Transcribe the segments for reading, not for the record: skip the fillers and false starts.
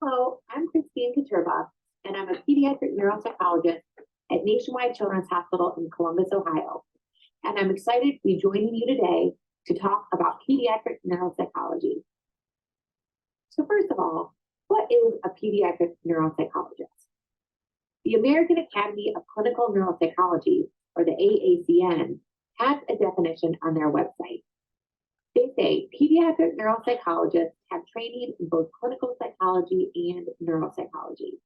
Hello, I'm Christine Katurba, and I'm a pediatric neuropsychologist at Nationwide Children's Hospital in Columbus, Ohio. And I'm excited to be joining you today to talk about pediatric neuropsychology. So first of all, what is a pediatric neuropsychologist? The American Academy of Clinical Neuropsychology, or the AACN, has a definition on their website. They say pediatric neuropsychologists have training in both clinical psychology and neuropsychology.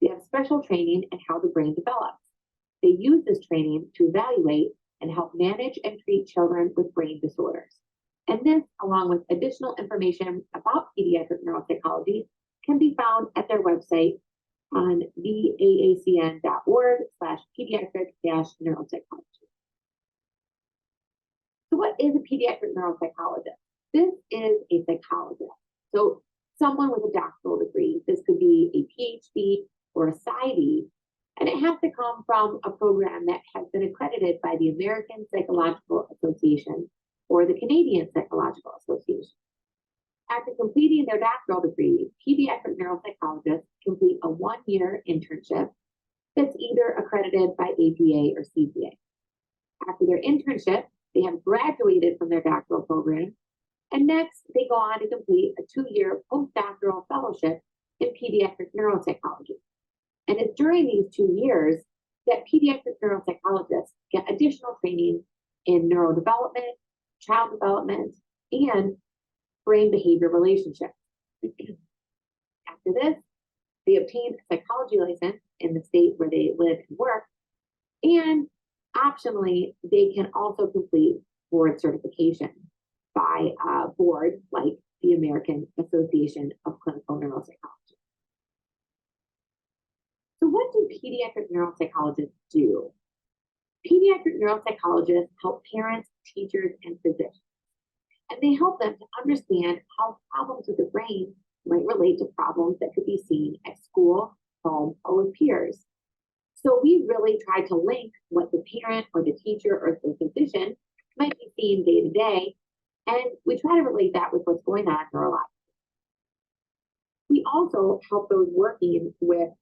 They have special training in how the brain develops. They use this training to evaluate and help manage and treat children with brain disorders. And this, along with additional information about pediatric neuropsychology, can be found at their website on theaacn.org/pediatric-neuropsychology. So what is a pediatric neuropsychologist? This is a psychologist. So someone with a doctoral degree. This could be a PhD or a PsyD, and it has to come from a program that has been accredited by the American Psychological Association or the Canadian Psychological Association. After completing their doctoral degree, pediatric neuropsychologists complete a one-year internship that's either accredited by APA or CPA. After their internship, they have graduated from their doctoral program, and next they go on to complete a two-year postdoctoral fellowship in pediatric neuropsychology. And it's during these 2 years that pediatric neuropsychologists get additional training in neurodevelopment, child development, and brain-behavior relationships. After this, they obtain a psychology license in the state where they live and work, and optionally, they can also complete board certification by a board like the American Association of Clinical Neuropsychology. So what do pediatric neuropsychologists do? Pediatric neuropsychologists help parents, teachers, and physicians, and they help them to understand how problems with the brain might relate to problems that could be seen at school, home, or with peers. So we really try to link what the parent or the teacher or the physician might be seeing day to day, and we try to relate that with what's going on neurologically. We also help those working with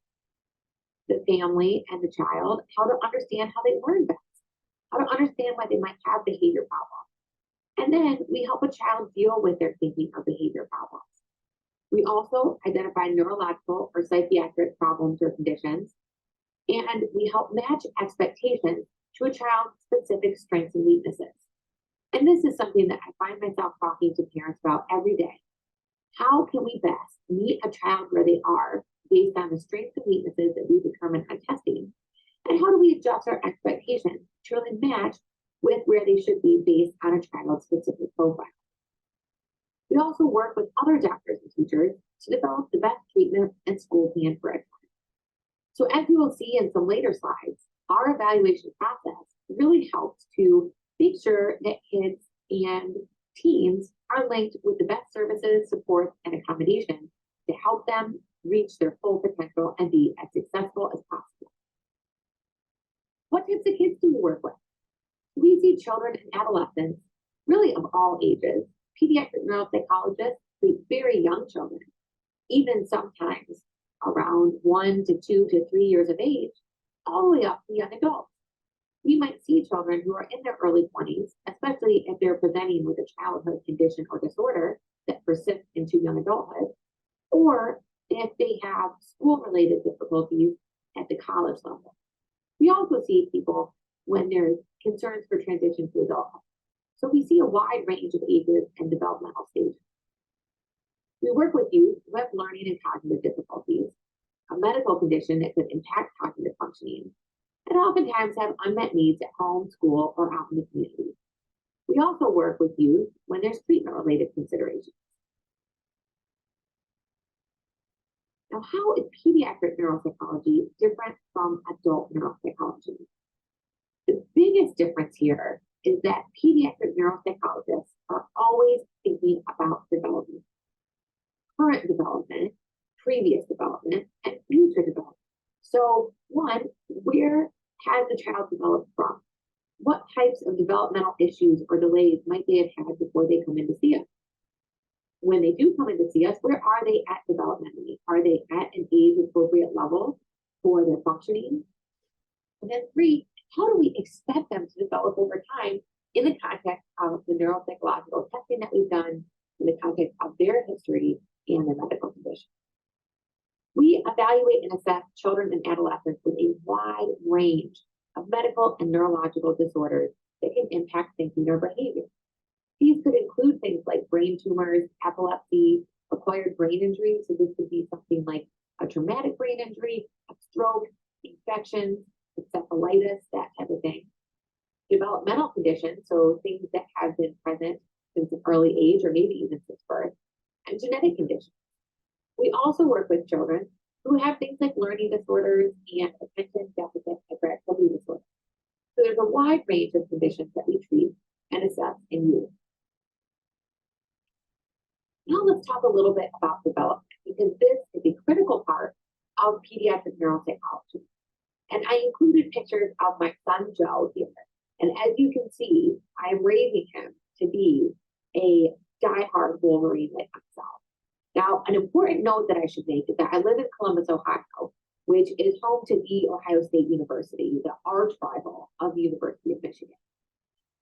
the family and the child how to understand how they learn best, how to understand why they might have behavior problems. And then we help a child deal with their thinking or behavior problems. We also identify neurological or psychiatric problems or conditions, and we help match expectations to a child's specific strengths and weaknesses. And this is something that I find myself talking to parents about every day. How can we best meet a child where they are based on the strengths and weaknesses that we determine on testing? And how do we adjust our expectations to really match with where they should be based on a child's specific profile? We also work with other doctors and teachers to develop the best treatment and school plan for a child. So as you will see in some later slides, our evaluation process really helps to make sure that kids and teens are linked with the best services, support, and accommodation to help them reach their full potential and be as successful as possible. What types of kids do we work with? We see children and adolescents, really of all ages. Pediatric neuropsychologists treat very young children, even sometimes around 1 to 2 to 3 years of age, all the way up to young adults. We might see children who are in their early 20s, especially if they're presenting with a childhood condition or disorder that persists into young adulthood, or if they have school-related difficulties at the college level. We also see people when there's concerns for transition to adulthood. So we see a wide range of ages and developmental stages. We work with youth who have learning and cognitive difficulties, a medical condition that could impact cognitive functioning, and oftentimes have unmet needs at home, school, or out in the community. We also work with youth when there's treatment-related considerations. Now, how is pediatric neuropsychology different from adult neuropsychology? The biggest difference here is that pediatric neuropsychologists are always thinking about development, current development, previous development, and future development. So one, where has the child developed from? What types of developmental issues or delays might they have had before they come in to see us? When they do come in to see us, where are they at developmentally? Are are they at an age appropriate level for their functioning? And then 3, how do we expect them to develop over time in the context of the neuropsychological testing that we've done, in the context of their history and their medical condition? We evaluate and assess children and adolescents with a wide range of medical and neurological disorders that can impact thinking or behavior. These could include things like brain tumors, epilepsy, acquired brain injury. So this could be something like a traumatic brain injury, a stroke, infections, encephalitis, that type of thing. Developmental conditions, so things that have been present since an early age or maybe even since birth, and genetic conditions. We also work with children who have things like learning disorders and attention deficit hyperactivity disorders. So there's a wide range of conditions that we treat and assess in youth. Now let's talk a little bit about development, because this is a critical part of pediatric neuropsychology. And I included pictures of my son, Joe, here. And as you can see, I'm raising him to be a diehard Wolverine like myself. Now, an important note that I should make is that I live in Columbus, Ohio, which is home to the Ohio State University, the arch rival of the University of Michigan.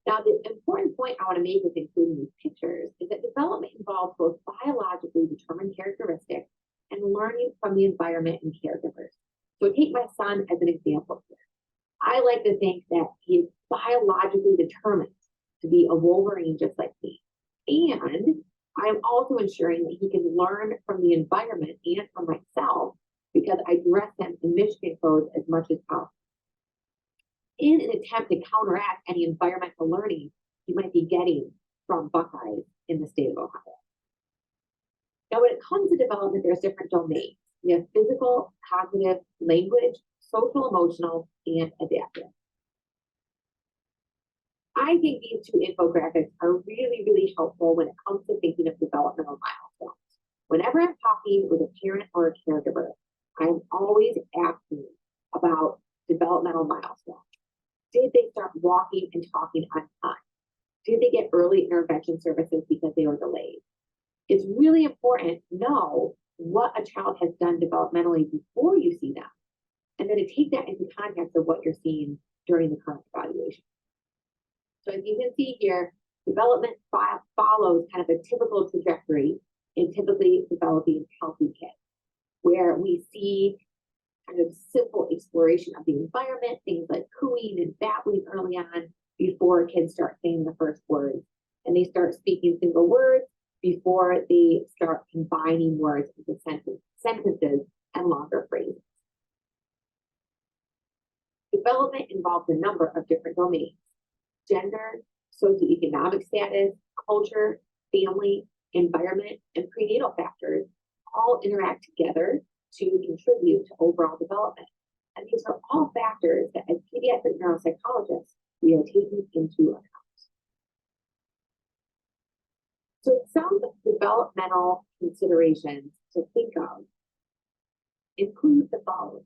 Now, the important point I want to make with including these pictures is that development involves both biologically determined characteristics and learning from the environment and caregivers. So take my son as an example here. I like to think that he is biologically determined to be a Wolverine just like me. And I'm also ensuring that he can learn from the environment and from myself, because I dress him in Michigan clothes as much as possible, in an attempt to counteract any environmental learning you might be getting from Buckeyes in the state of Ohio. Now, when it comes to development, there's different domains. We have physical, cognitive, language, social, emotional, and adaptive. I think these 2 infographics are really, really helpful when it comes to thinking of developmental milestones. Whenever I'm talking with a parent or a caregiver, I'm always asking about developmental milestones. Did they start walking and talking on time? Did they get early intervention services because they were delayed? It's really important to know what a child has done developmentally before you see them, and then to take that into context of what you're seeing during the current evaluation. So as you can see here, development follows kind of a typical trajectory in typically developing healthy kids, where we see kind of simple exploration of the environment, things like cooing and babbling early on before kids start saying the first words. And they start speaking single words before they start combining words into sentences and longer phrases. Development involves a number of different domains: gender, socioeconomic status, culture, family, environment, and prenatal factors all interact together to contribute to overall development. And these are all factors that as pediatric neuropsychologists, we are taking into account. So some developmental considerations to think of include the following.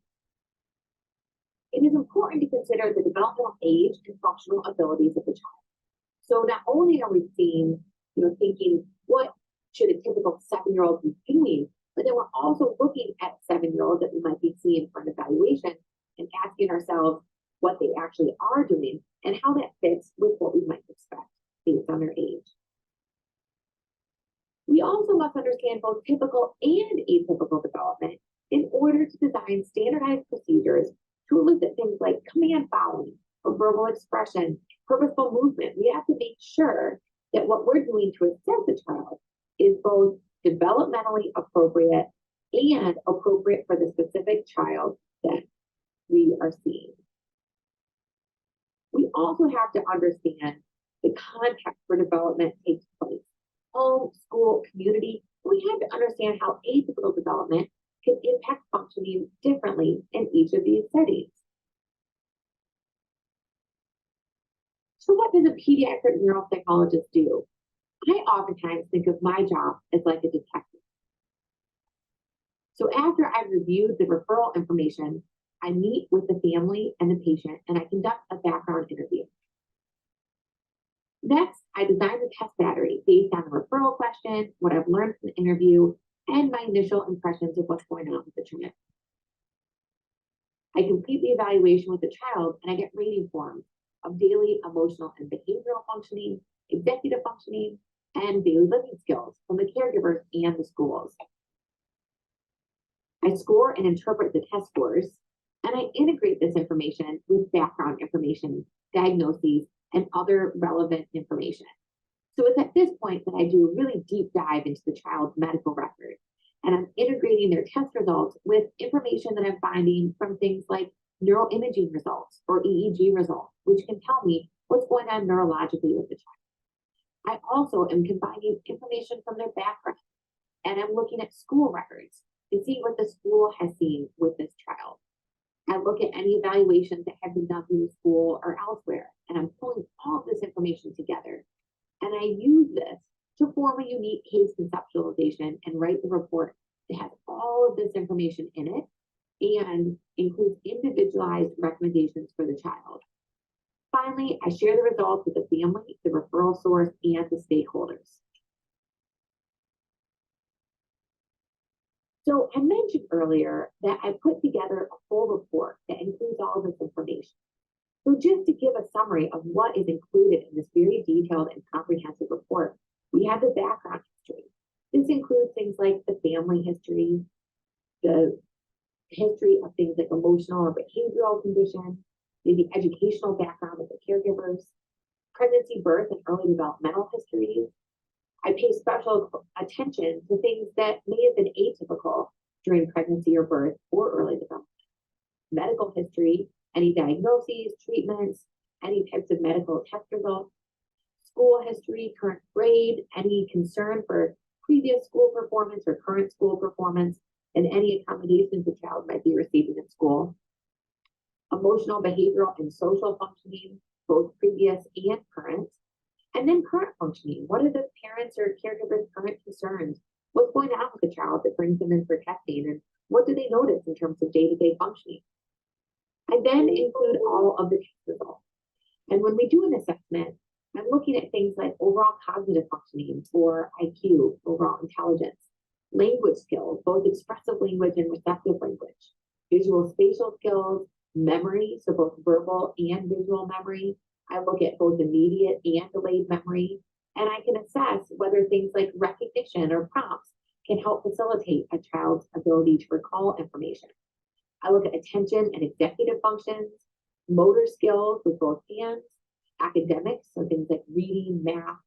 It is important to consider the developmental age and functional abilities of the child. So not only are we thinking what should a typical 7-year-old be doing, but then we're also looking at 7-year-olds that we might be seeing for an evaluation and asking ourselves what they actually are doing and how that fits with what we might expect based on their age. We also must understand both typical and atypical development in order to design standardized procedures to elicit things like command following or verbal expression, purposeful movement. We have to make sure that what we're doing to assess the child is both developmentally appropriate and appropriate for the specific child that we are seeing. We also have to understand the context where development takes place: home, school, community. We have to understand how atypical development can impact functioning differently in each of these settings. So what does a pediatric neuropsychologist do? I oftentimes think of my job as like a detective. So after I've reviewed the referral information, I meet with the family and the patient, and I conduct a background interview. Next, I design the test battery based on the referral question, what I've learned from the interview, and my initial impressions of what's going on with the child. I complete the evaluation with the child and I get rating forms of daily emotional and behavioral functioning, executive functioning, and daily living skills from the caregivers and the schools. I score and interpret the test scores, and I integrate this information with background information, diagnoses, and other relevant information. So it's at this point that I do a really deep dive into the child's medical record, and I'm integrating their test results with information that I'm finding from things like neuroimaging results or EEG results, which can tell me what's going on neurologically with the child. I also am combining information from their background, and I'm looking at school records to see what the school has seen with this child. I look at any evaluations that have been done through the school or elsewhere, and I'm pulling all of this information together. And I use this to form a unique case conceptualization and write the report that has all of this information in it and includes individualized recommendations for the child. Finally, I share the results with the family, the referral source, and the stakeholders. So I mentioned earlier that I put together a full report that includes all this information. So just to give a summary of what is included in this very detailed and comprehensive report, we have the background history. This includes things like the family history, the history of things like emotional or behavioral conditions, maybe educational background of the caregivers, pregnancy, birth, and early developmental histories. I pay special attention to things that may have been atypical during pregnancy or birth or early development. Medical history, any diagnoses, treatments, any types of medical test results. School history, current grade, any concern for previous school performance or current school performance, and any accommodations the child might be receiving in school. Emotional, behavioral, and social functioning, both previous and current. And then current functioning. What are the parents or caregivers' current concerns? What's going on with the child that brings them in for testing? And what do they notice in terms of day-to-day functioning? I then include all of the test results. And when we do an assessment, I'm looking at things like overall cognitive functioning or IQ, overall intelligence, language skills, both expressive language and receptive language, visual spatial skills, memory, so both verbal and visual memory. I look at both immediate and delayed memory, and I can assess whether things like recognition or prompts can help facilitate a child's ability to recall information. I look at attention and executive functions, motor skills with both hands, academics, so things like reading, math,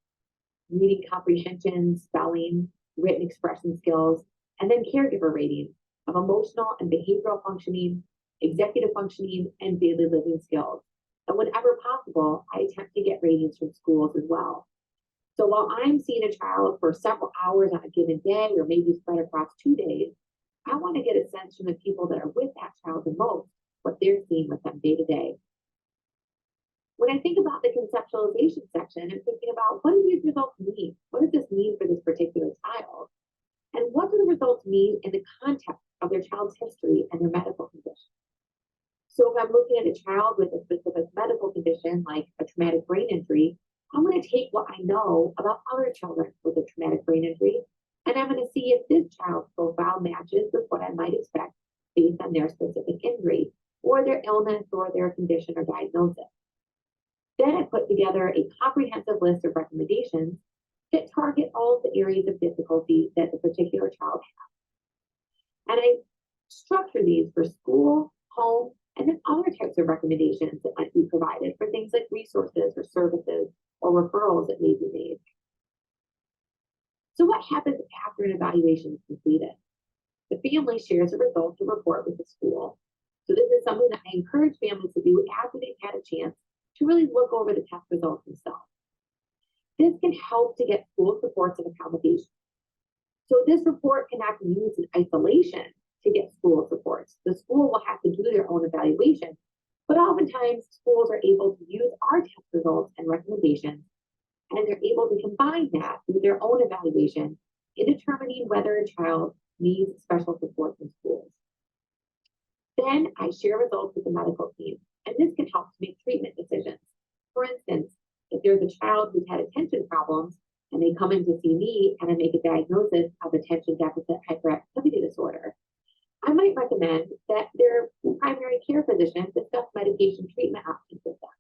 reading comprehension, spelling, written expression skills, and then caregiver rating of emotional and behavioral functioning, executive functioning, and daily living skills. And whenever possible, I attempt to get ratings from schools as well. So while I'm seeing a child for several hours on a given day, or maybe spread across 2 days, I want to get a sense from the people that are with that child the most, what they're seeing with them day to day. When I think about the conceptualization section, I'm thinking about what do these results mean? What does this mean for this particular child? And what do the results mean in the context of their child's history and their medical condition? So if I'm looking at a child with a specific medical condition, like a traumatic brain injury, I'm going to take what I know about other children with a traumatic brain injury, and I'm going to see if this child's profile matches with what I might expect based on their specific injury, or their illness, or their condition or diagnosis. Then I put together a comprehensive list of recommendations that target all of the areas of difficulty that the particular child has. And I structure these for school, home, and then other types of recommendations that might be provided for things like resources or services or referrals that may be made. So what happens after an evaluation is completed? The family shares the results and report with the school. So this is something that I encourage families to do after they've had a chance to really look over the test results themselves. This can help to get school supports and accommodation. So this report cannot be used in isolation to get school supports. The school will have to do their own evaluation, but oftentimes schools are able to use our test results and recommendations, and they're able to combine that with their own evaluation in determining whether a child needs special support from schools. Then I share results with the medical team, and this can help to make treatment decisions. For instance, if there's a child who's had attention problems, and they come in to see me and I make a diagnosis of attention deficit hyperactivity disorder, I might recommend that their primary care physician discuss medication treatment options with them.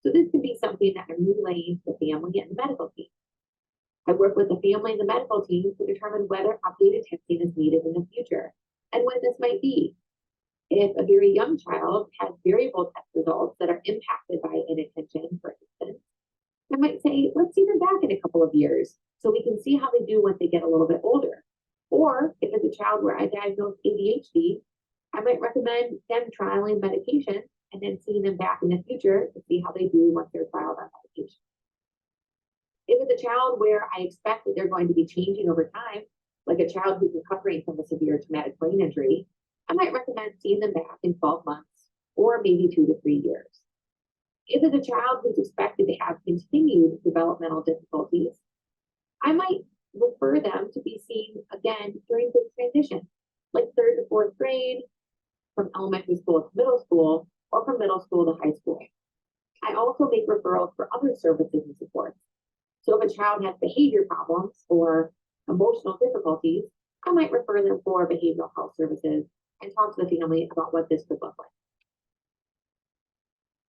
So this can be something that I'm relaying to the family and the medical team. I work with the family and the medical team to determine whether updated testing is needed in the future and when this might be. If a very young child has variable test results that are impacted by inattention, for instance, I might say, let's see them back in a couple of years so we can see how they do once they get a little bit older. Or if it's a child where I diagnose ADHD, I might recommend them trialing medication and then seeing them back in the future to see how they do once they're trialed on medication. If it's a child where I expect that they're going to be changing over time, like a child who's recovering from a severe traumatic brain injury, I might recommend seeing them back in 12 months or maybe 2 to 3 years. If it's a child who's expected to have continued developmental difficulties, I might refer them to be seen again during the transition, like 3rd to 4th grade, from elementary school to middle school, or from middle school to high school. I also make referrals for other services and supports. So if a child has behavior problems or emotional difficulties, I might refer them for behavioral health services and talk to the family about what this could look like.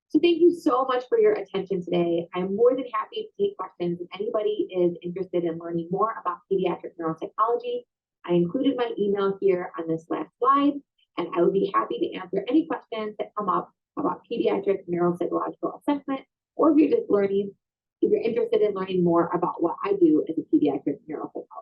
So thank you so much for your attention today. I'm more than happy to take questions if anybody is interested in learning more about pediatric neuropsychology. I included my email here on this last slide, and I would be happy to answer any questions that come up about pediatric neuropsychological assessment, or if you're interested in learning more about what I do as a pediatric neuropsychologist.